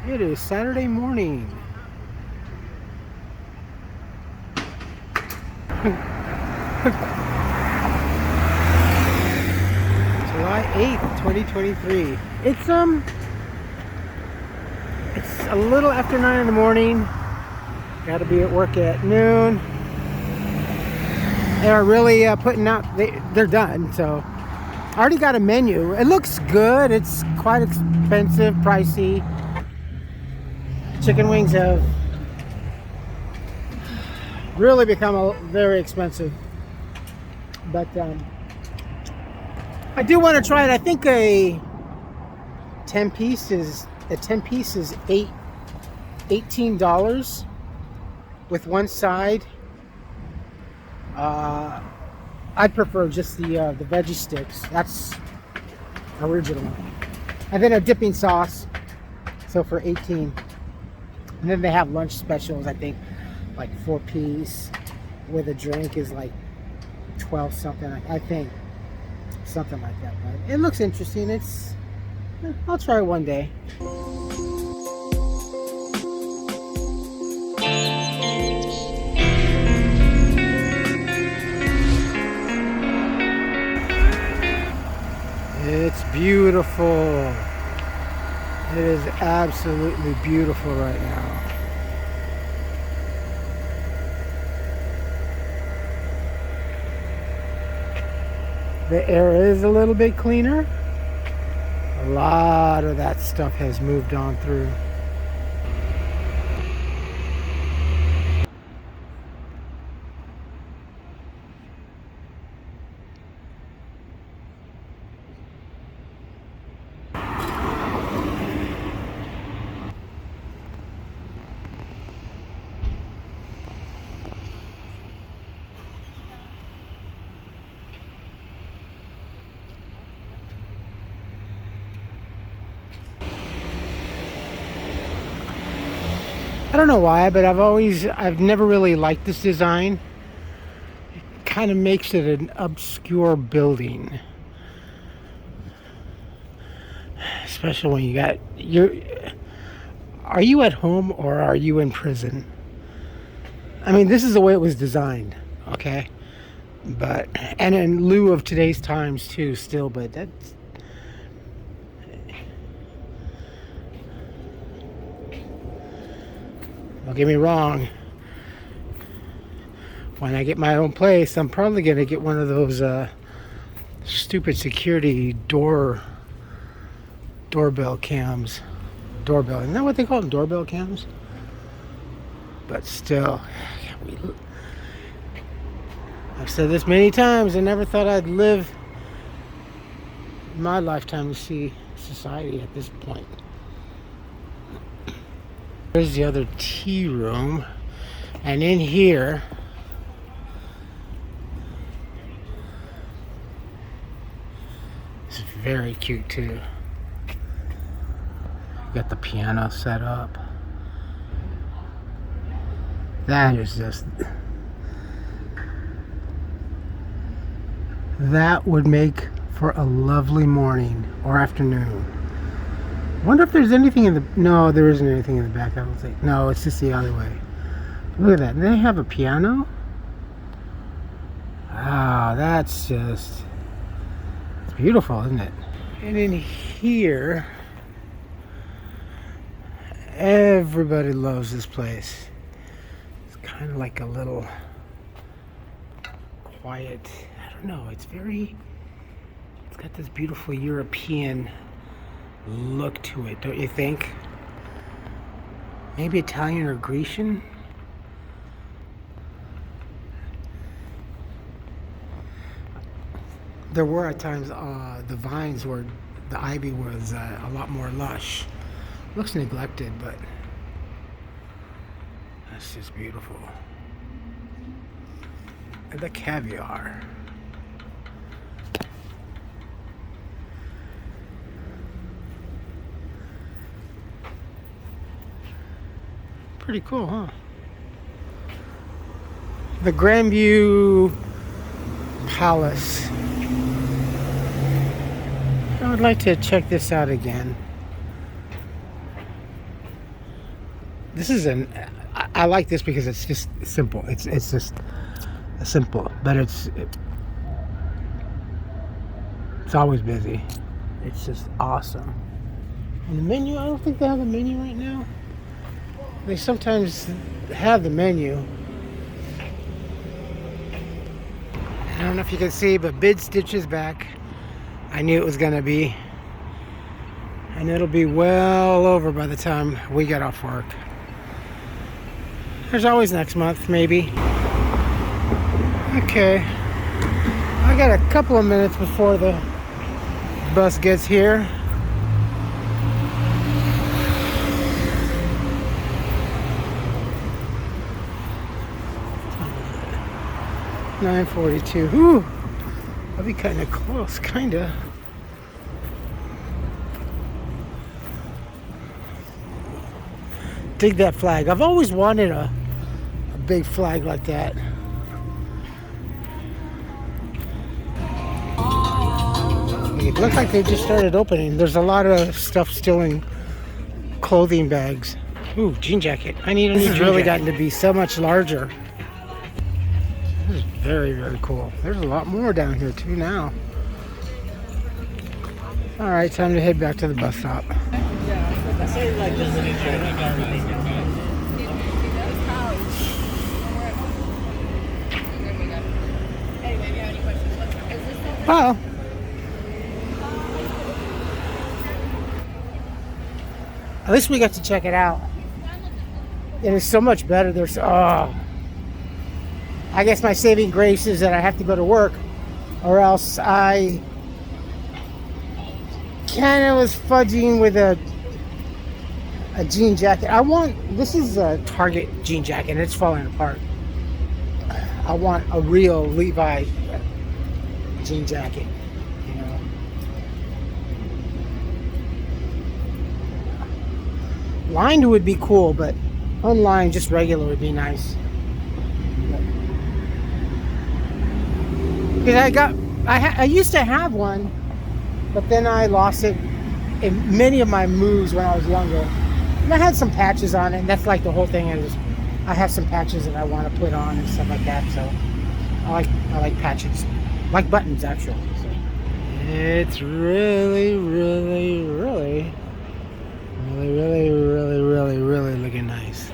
It is Saturday morning. July 8th, 2023. It's a little after 9 in the morning. Gotta be at work at noon. They're really putting out, they're done, so I already got a menu. It looks good. It's quite expensive, pricey. Chicken wings have really become very expensive, but I do want to try it. I think a 10 piece is $18 with one side. I'd prefer just the veggie sticks. That's original, and then a dipping sauce. So for 18. And then they have lunch specials, I think, like 4-piece with a drink is like 12 something. I think something like that. But it looks interesting. I'll try it one day. It's beautiful. It is absolutely beautiful right now. The air is a little bit cleaner. A lot of that stuff has moved on through. I don't know why, but I've never really liked this design. It kind of makes it an obscure building. Especially when are you at home or are you in prison? I mean, this is the way it was designed, okay? And in lieu of today's times too, still, but that's, don't get me wrong. When I get my own place, I'm probably gonna get one of those stupid security doorbell cams. Isn't that what they call them? Doorbell cams? But still, I've said this many times. I never thought I'd live my lifetime to see society at this point. There's the other tea room, and in here it's very cute too. Got the piano set up. That would make for a lovely morning or afternoon. Wonder if there's anything in the... No, there isn't anything in the back, I don't think. No, it's just the other way. Look at that. They have a piano? Ah, that's just... It's beautiful, isn't it? And in here, everybody loves this place. It's kind of like a little quiet... I don't know. It's got this beautiful European look to it, don't you think? Maybe Italian or Grecian? There were at times the vines were, the ivy was a lot more lush. Looks neglected, but that's just beautiful. And the caviar. Pretty cool, huh? The Grandview Palace. I would like to check this out again. This is I like this because it's just simple. It's just simple, but it's always busy. It's just awesome. And the menu, I don't think they have a menu right now. They sometimes have the menu. I don't know if you can see, but Bid Stitch is back. I knew it was gonna be. And it'll be well over by the time we get off work. There's always next month, maybe. Okay. I got a couple of minutes before the bus gets here. $9:42. Whew. I'll be kind of close, kind of. Dig that flag. I've always wanted a big flag like that. It looks like they just started opening. There's a lot of stuff still in clothing bags. Ooh, jean jacket. I need a new jean jacket. Really gotten to be so much larger. This is very, very cool. There's a lot more down here too now. All right, time to head back to the bus stop. Well, at least we got to check it out. It is so much better. There's I guess my saving grace is that I have to go to work, or else I kind of was fudging with a jean jacket. This is a Target jean jacket and it's falling apart. I want a real Levi jean jacket, you know. Lined would be cool, but unlined, just regular would be nice. Because I used to have one, but then I lost it in many of my moves when I was younger. And I had some patches on it, and that's like the whole thing is I have some patches that I want to put on and stuff like that. So I like patches, like buttons actually. So it's really looking nice.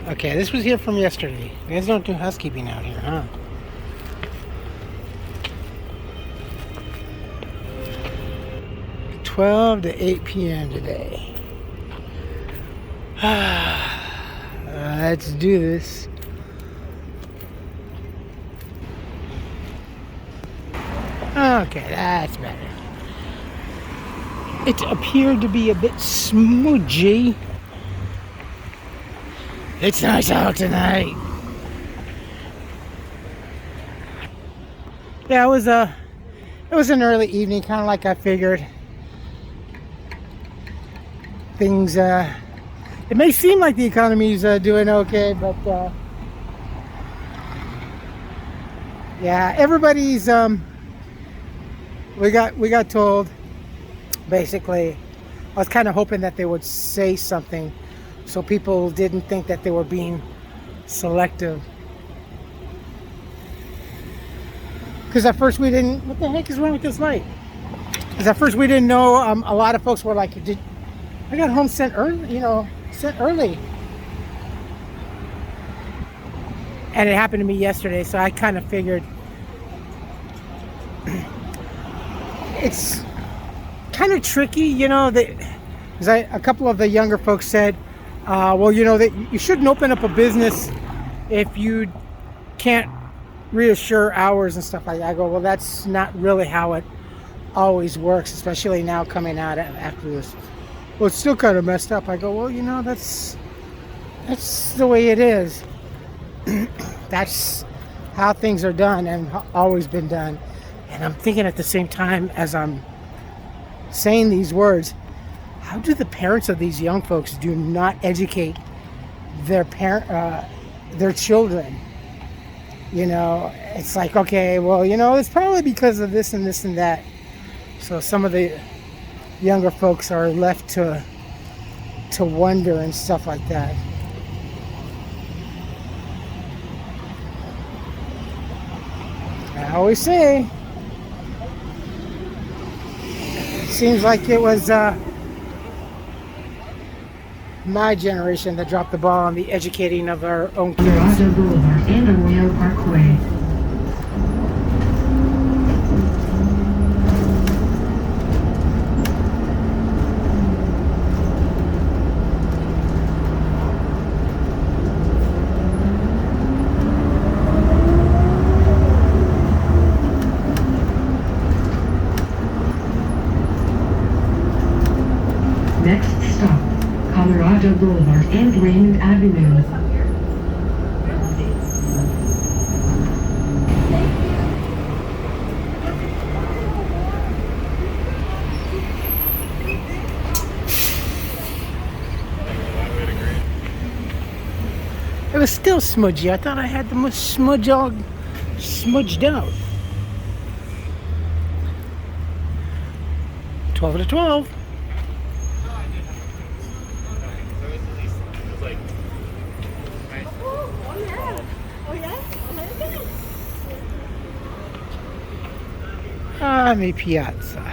Okay, this was here from yesterday. You guys don't do housekeeping out here, huh? $12 to 8 p.m. today. Let's do this. Okay, that's better. It appeared to be a bit smudgy. It's nice out tonight. Yeah, it was an early evening, kind of like I figured. Things, it may seem like the economy's doing okay, but yeah, everybody's we got told basically. I was kind of hoping that they would say something so people didn't think that they were being selective. Because at first we didn't, what the heck is wrong with this light? Because at first we didn't know, a lot of folks were like, I got home sent early. And it happened to me yesterday, so I kind of figured it's kind of tricky, you know, because a couple of the younger folks said, well, you know, that you shouldn't open up a business if you can't reassure hours and stuff like that. I go, well, that's not really how it always works, especially now coming out after this. Well, it's still kind of messed up. I go, well, you know, that's the way it is. That's how things are done and always been done. And I'm thinking at the same time as I'm saying these words, how do the parents of these young folks do not educate their children? You know, it's like, okay, well, you know, it's probably because of this and this and that. So some of the younger folks are left to to wonder and stuff like that. I always say, seems like it was my generation that dropped the ball on the educating of our own kids. Colorado Boulevard and Arroyo Parkway. Next stop, Colorado Boulevard and Raymond Avenue. It was still smudgy. I thought I had the smudge all smudged out. 12 to 12. Mi piazza.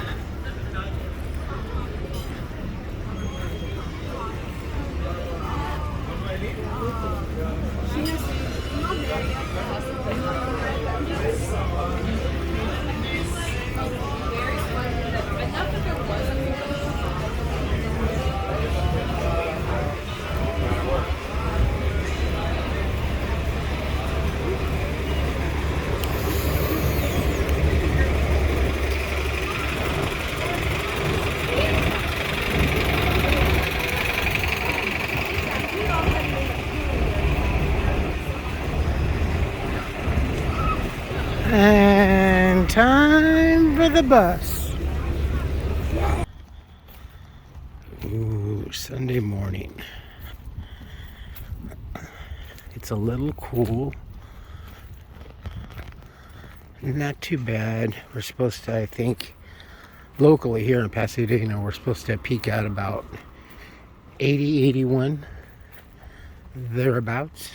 And time for the bus. Ooh, Sunday morning. It's a little cool. Not too bad. We're supposed to, I think, locally here in Paseo, we're supposed to peak out about 80, 81, thereabouts.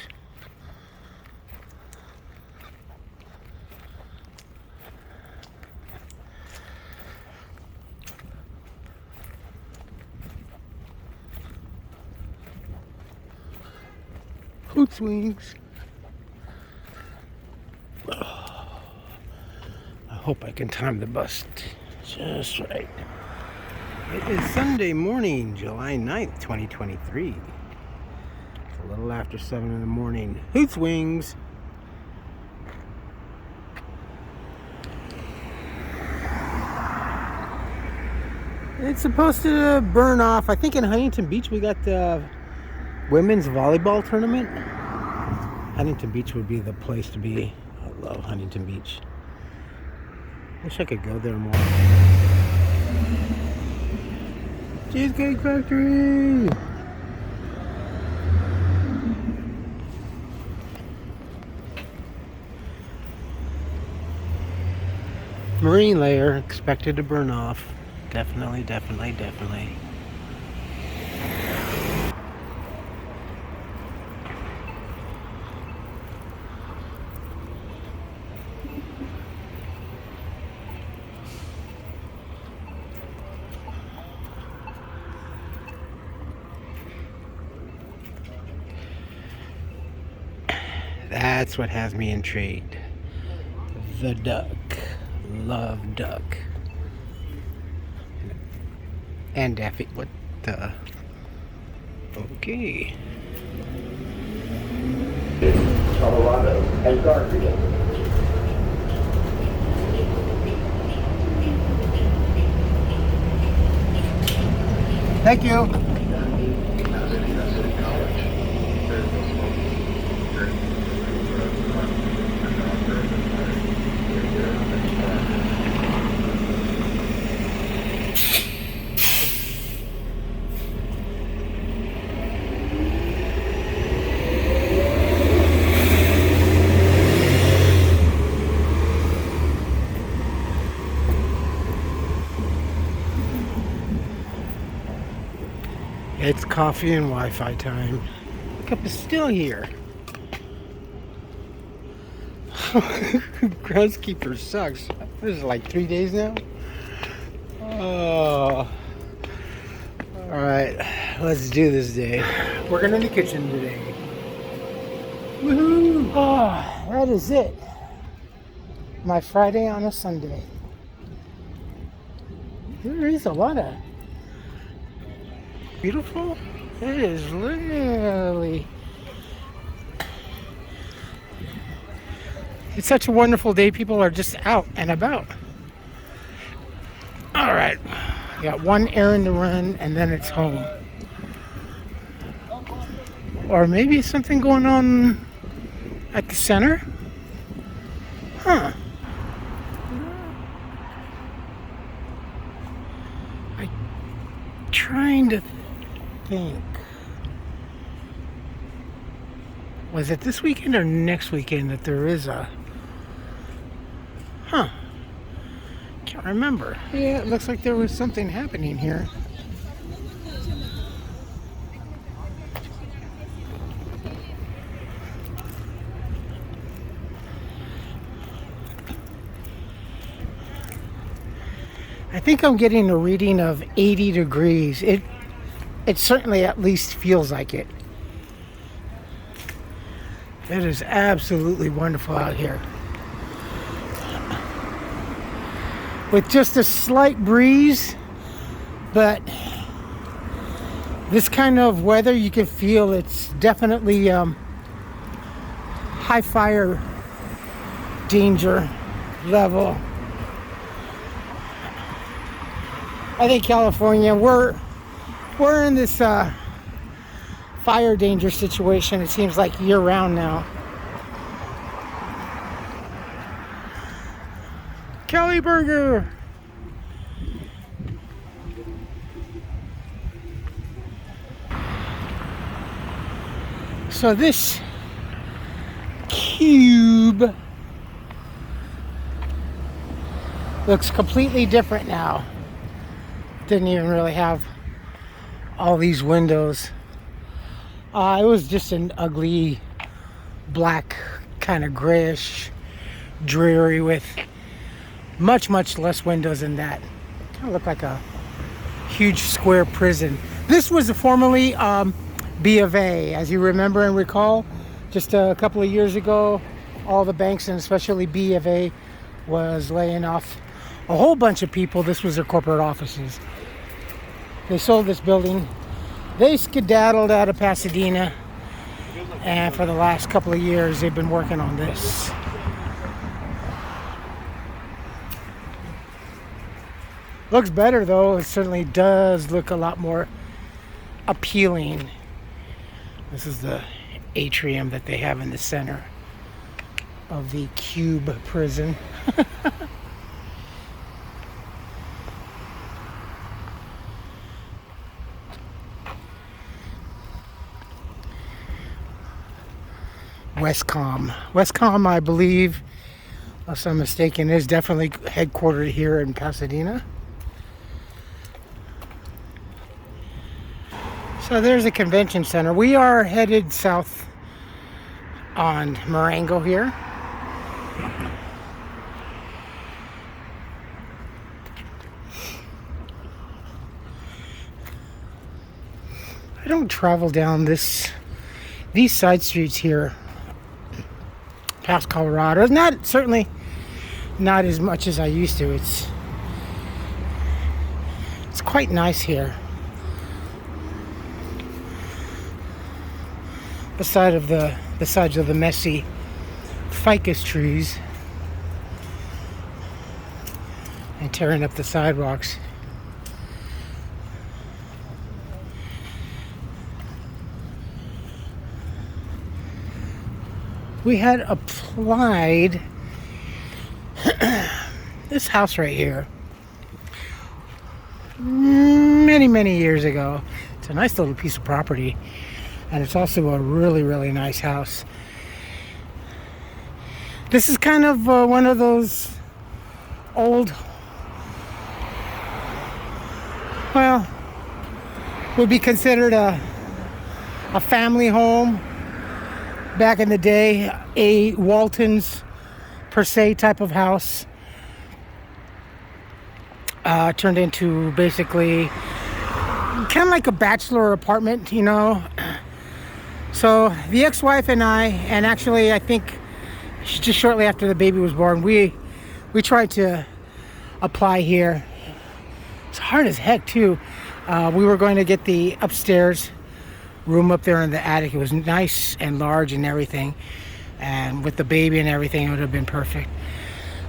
Hoot swings. I hope I can time the bus just right. It is Sunday morning, July 9th, 2023. It's a little after 7 in the morning. Hoot swings. It's supposed to burn off. I think in Huntington Beach we got the women's volleyball tournament. Huntington Beach would be the place to be. I love Huntington Beach. Wish I could go there more. Cheesecake Factory! Marine layer expected to burn off. Definitely, definitely, definitely. That's what has me intrigued. The duck. Love duck. And Daffy. What the? Okay. Colorado and Garfield. Thank you. coffee and Wi-Fi time. Cup is still here. Groundskeeper sucks. This is like 3 days now. Oh. Alright, let's do this day. Working in the kitchen today. Woohoo! Oh, that is it. My Friday on a Sunday. There is a lot of beautiful. It is really. It's such a wonderful day. People are just out and about. All right, got one errand to run, and then it's home. Or maybe something going on at the center. Huh. I'm trying to think. Was it this weekend or next weekend that there is a... Huh. Can't remember. Yeah, it looks like there was something happening here. I think I'm getting a reading of 80 degrees. It certainly at least feels like it. It is absolutely wonderful out here. With just a slight breeze, but this kind of weather, you can feel it's definitely high fire danger level. I think California, we're in this fire danger situation. It seems like year round now. Kelly Burger. So this cube looks completely different now. Didn't even really have all these windows. It was just an ugly black, kind of grayish, dreary with much less windows than that. Kind of looked like a huge square prison. This was formerly B of A, as you remember and recall. Just a couple of years ago, all the banks and especially B of A was laying off a whole bunch of people. This was their corporate offices. They sold this building. They skedaddled out of Pasadena, and for the last couple of years they've been working on this. Looks better though. It certainly does look a lot more appealing. This is the atrium that they have in the center of the cube prison. Westcom, I believe, unless I'm mistaken, is definitely headquartered here in Pasadena. So there's a convention center. We are headed south on Marengo here. I don't travel down these side streets here past Colorado. Certainly not as much as I used to. It's quite nice here. Besides of the messy ficus trees and tearing up the sidewalks. We had applied this house right here many years ago. It's a nice little piece of property, and it's also a really nice house. This is kind of one of those old, well, would be considered a family home back in the day, a Walton's per se type of house, turned into basically kind of like a bachelor apartment, you know. So the ex-wife and I, and actually I think just shortly after the baby was born, we tried to apply here. It's hard as heck too. We were going to get the upstairs room up there in the attic. It was nice and large and everything, and with the baby and everything, it would have been perfect.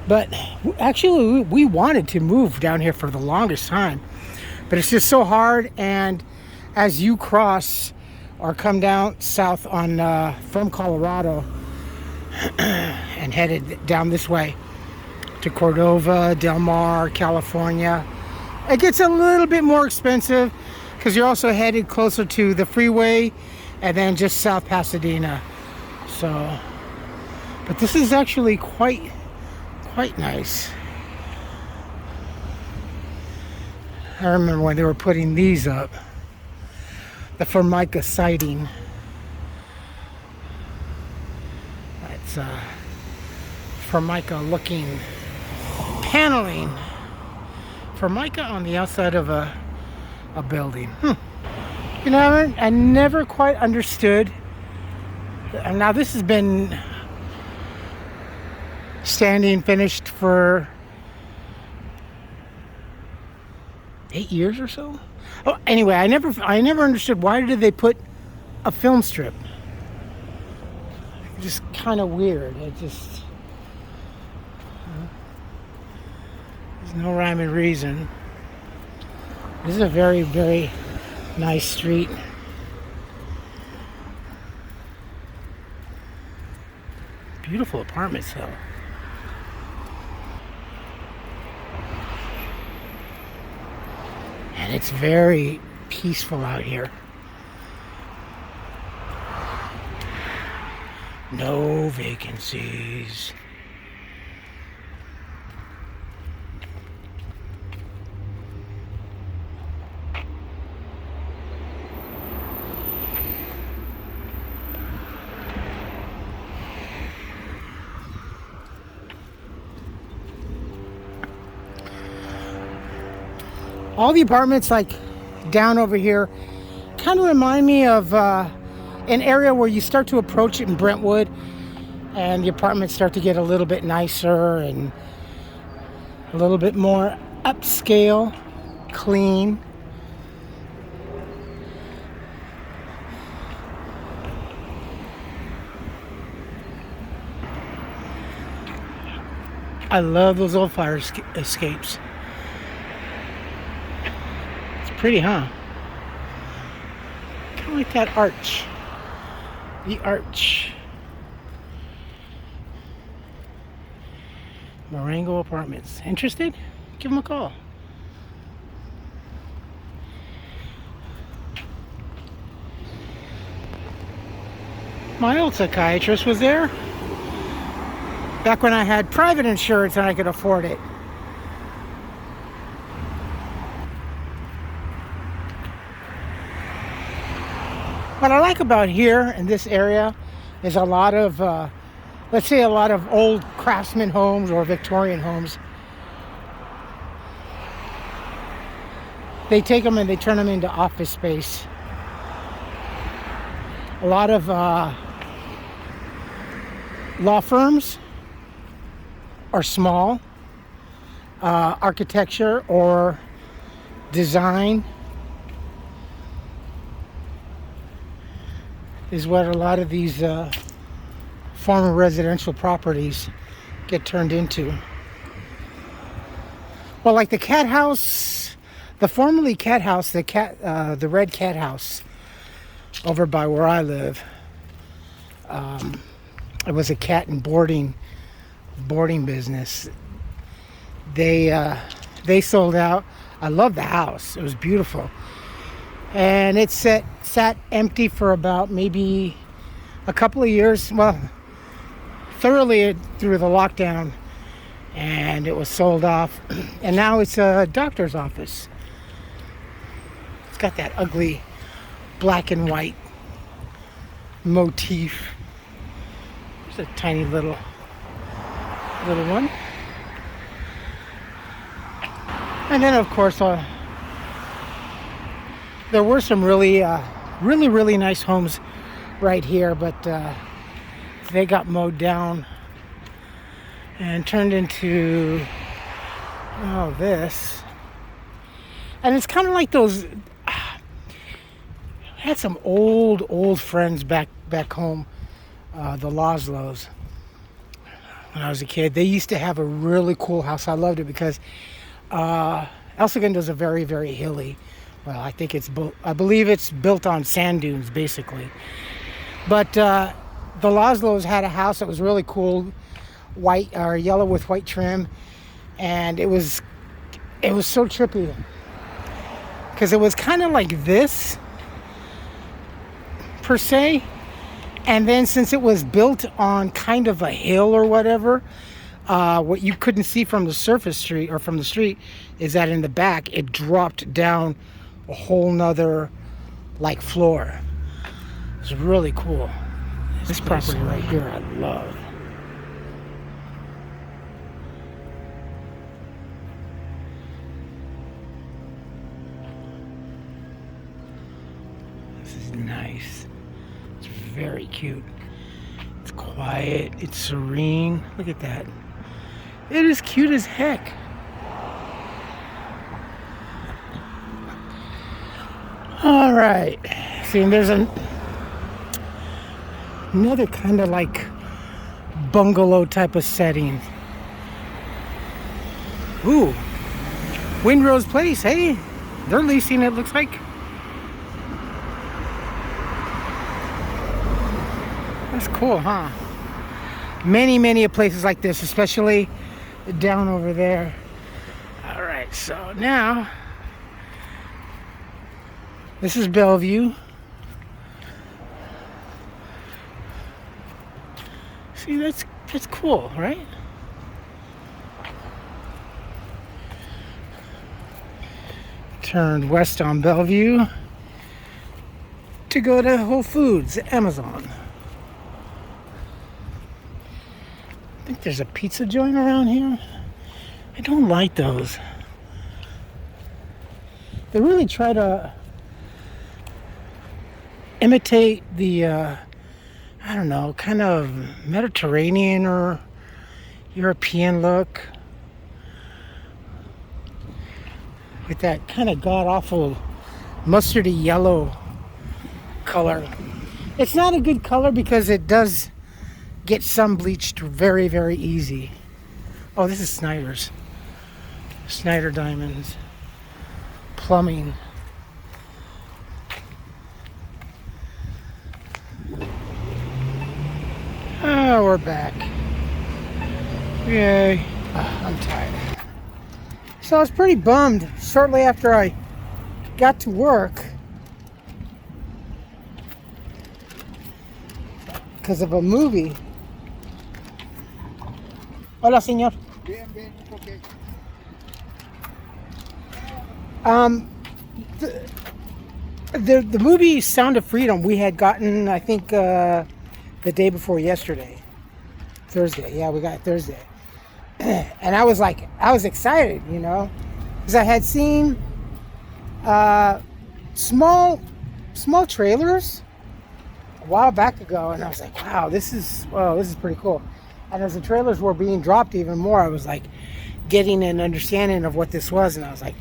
But actually we wanted to move down here for the longest time, but it's just so hard. And as you cross or come down south on from Colorado and headed down this way to Cordova, Del Mar, California, it gets a little bit more expensive because you're also headed closer to the freeway and then just South Pasadena. So, but this is actually quite nice. I remember when they were putting these up, the Formica siding. It's Formica looking paneling. Formica on the outside of a building. You know, I never quite understood. And now this has been standing finished for 8 years or so. Oh, anyway, I never understood why did they put a film strip. Just kind of weird. It just there's no rhyme and reason. This is a very, very nice street. Beautiful apartments though. And it's very peaceful out here. No vacancies. All the apartments like down over here kind of remind me of an area where you start to approach it in Brentwood, and the apartments start to get a little bit nicer and a little bit more upscale, clean. I love those old fire escapes. It's pretty, huh? Kind of like that arch. The arch. Marengo Apartments. Interested? Give them a call. My old psychiatrist was there back when I had private insurance and I could afford it. What I like about here in this area is a lot of, let's say a lot of old craftsman homes or Victorian homes. They take them and they turn them into office space. A lot of law firms are small. Architecture or design is what a lot of these former residential properties get turned into. Well, like the cat house, the formerly cat house, the red cat house over by where I live. It was a cat and boarding business. They sold out. I love the house. It was beautiful. And it sat empty for about maybe a couple of years. Well, thoroughly through the lockdown. And it was sold off. And now it's a doctor's office. It's got that ugly black and white motif. There's a tiny little one. And then of course there were some really nice homes right here, but they got mowed down and turned into this. And it's kind of like those. I had some old friends back home, the Loslows. When I was a kid, they used to have a really cool house. I loved it because El Segundo is a very, very hilly. Well, I believe it's built on sand dunes, basically. But the Loslows had a house that was really cool, white or yellow with white trim, and it was so trippy because it was kind of like this per se, and then since it was built on kind of a hill or whatever, what you couldn't see from the surface street or from the street is that in the back it dropped down a whole nother like floor. It's really cool. This property right here I love. This is nice. It's very cute. It's quiet. It's serene. Look at that. It is cute as heck. All right. See, and there's another kind of like bungalow type of setting. Ooh, Windrose Place. Hey, they're leasing it, looks like. That's cool, huh? Many places like this, especially down over there. All right, so now this is Bellevue. See, that's cool, right? Turned west on Bellevue to go to Whole Foods, Amazon. I think there's a pizza joint around here. I don't like those. They really try to imitate the I don't know, kind of Mediterranean or European look with that kind of god-awful mustardy yellow color. It's not a good color because it does get sun bleached very, very easy. Oh, this is Snyder's. Snyder Diamonds. Plumbing. Oh, we're back. Yay. I'm tired. So I was pretty bummed shortly after I got to work because of a movie. Hola, señor. Bien, okay. The movie Sound of Freedom we had gotten, I think, the day before yesterday. Thursday. Yeah, we got it Thursday. And I was excited, you know, because I had seen small trailers a while back ago, and I was like, wow, this is pretty cool. And as the trailers were being dropped even more, I was like getting an understanding of what this was, and I was like,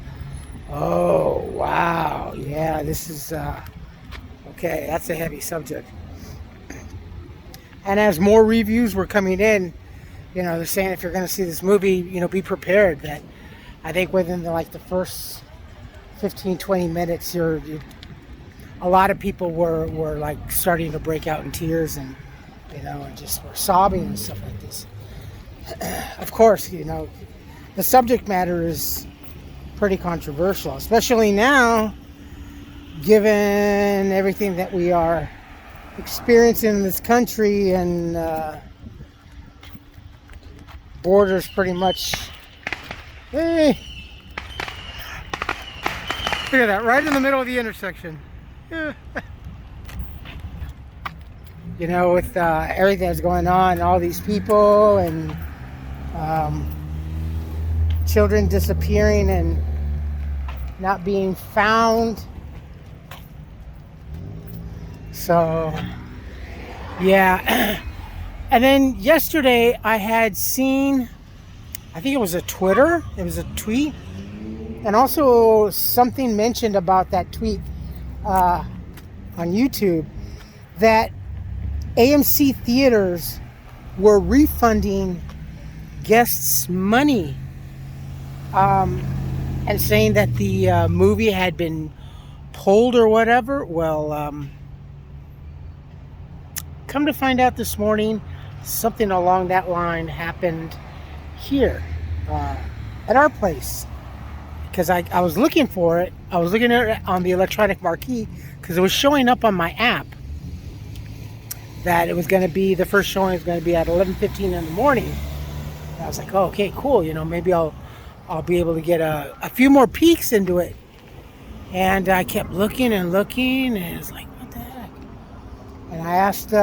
oh wow, yeah, this is okay, that's a heavy subject. And as more reviews were coming in, you know, they're saying if you're going to see this movie, you know, be prepared that I think within the first 15-20 minutes a lot of people were like starting to break out in tears and, you know, and just were sobbing and stuff like this. Of course, you know, the subject matter is pretty controversial, especially now, given everything that we are experiencing in this country and borders pretty much. Hey. Look at that, right in the middle of the intersection. You know, with everything that's going on, all these people and children disappearing and not being found. So, yeah. And then yesterday I had seen, I think it was a Twitter, it was a tweet, and also something mentioned about that tweet on YouTube that AMC theaters were refunding guests money and saying that the movie had been pulled or whatever. Well, come to find out this morning, something along that line happened here at our place. Because I was looking for it. I was looking at it on the electronic marquee because it was showing up on my app that it was going to be, the first showing was going to be at 11:15 in the morning. And I was like, oh, okay, cool. You know, maybe I'll be able to get a few more peeks into it. And I kept looking and looking, and it's like, what the heck? And I asked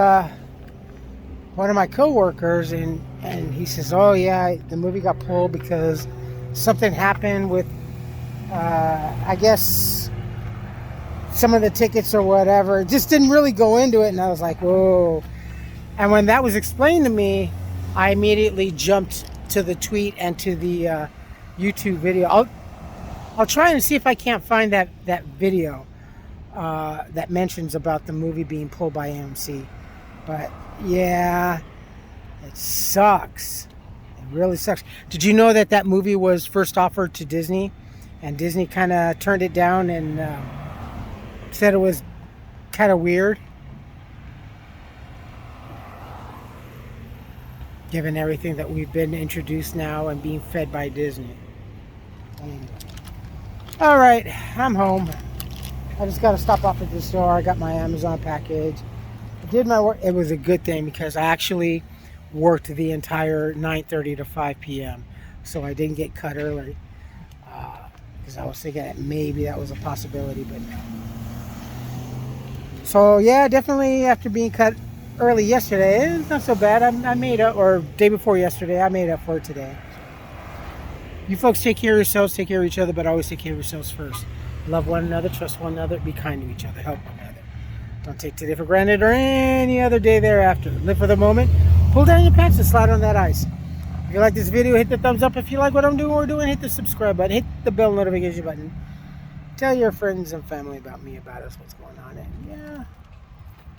one of my coworkers, and he says, oh yeah, the movie got pulled because something happened with I guess some of the tickets or whatever. Just didn't really go into it, and I was like, whoa. And when that was explained to me, I immediately jumped to the tweet and to the YouTube video. I'll try and see if I can't find that video that mentions about the movie being pulled by AMC. But yeah, it sucks. It really sucks. Did you know that movie was first offered to Disney, and Disney kind of turned it down and said it was kind of weird, given everything that we've been introduced now and being fed by Disney. All right, I'm home. I just got to stop off at the store. I got my Amazon package. I did my work. It was a good thing because I actually worked the entire 9:30 to 5 p.m. So I didn't get cut early because I was thinking that maybe that was a possibility, but no. So yeah, definitely after being cut early yesterday, it's not so bad. I made up, or day before yesterday, I made up for it today. You folks take care of yourselves, take care of each other, but always take care of yourselves first. Love one another, trust one another, be kind to each other, help one another. Don't take today for granted or any other day thereafter. Live for the moment. Pull down your pants and slide on that ice. If you like this video, hit the thumbs up. If you like what I'm doing or doing, hit the subscribe button. Hit the bell notification button. Tell your friends and family about me, about us, what's going on. And yeah,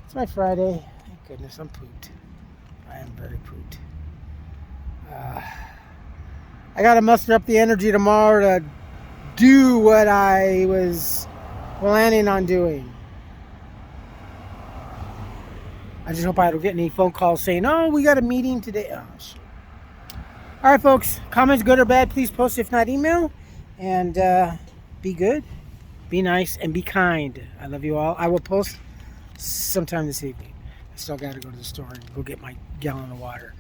it's my Friday. Thank goodness I'm pooped. I am very pooped. I got to muster up the energy tomorrow to do what I was planning on doing. I just hope I don't get any phone calls saying, oh, we got a meeting today. Oh, shit. All right, folks. Comments, good or bad, please post, if not email. And be good, be nice, and be kind. I love you all. I will post sometime this evening. I still got to go to the store and go get my gallon of water.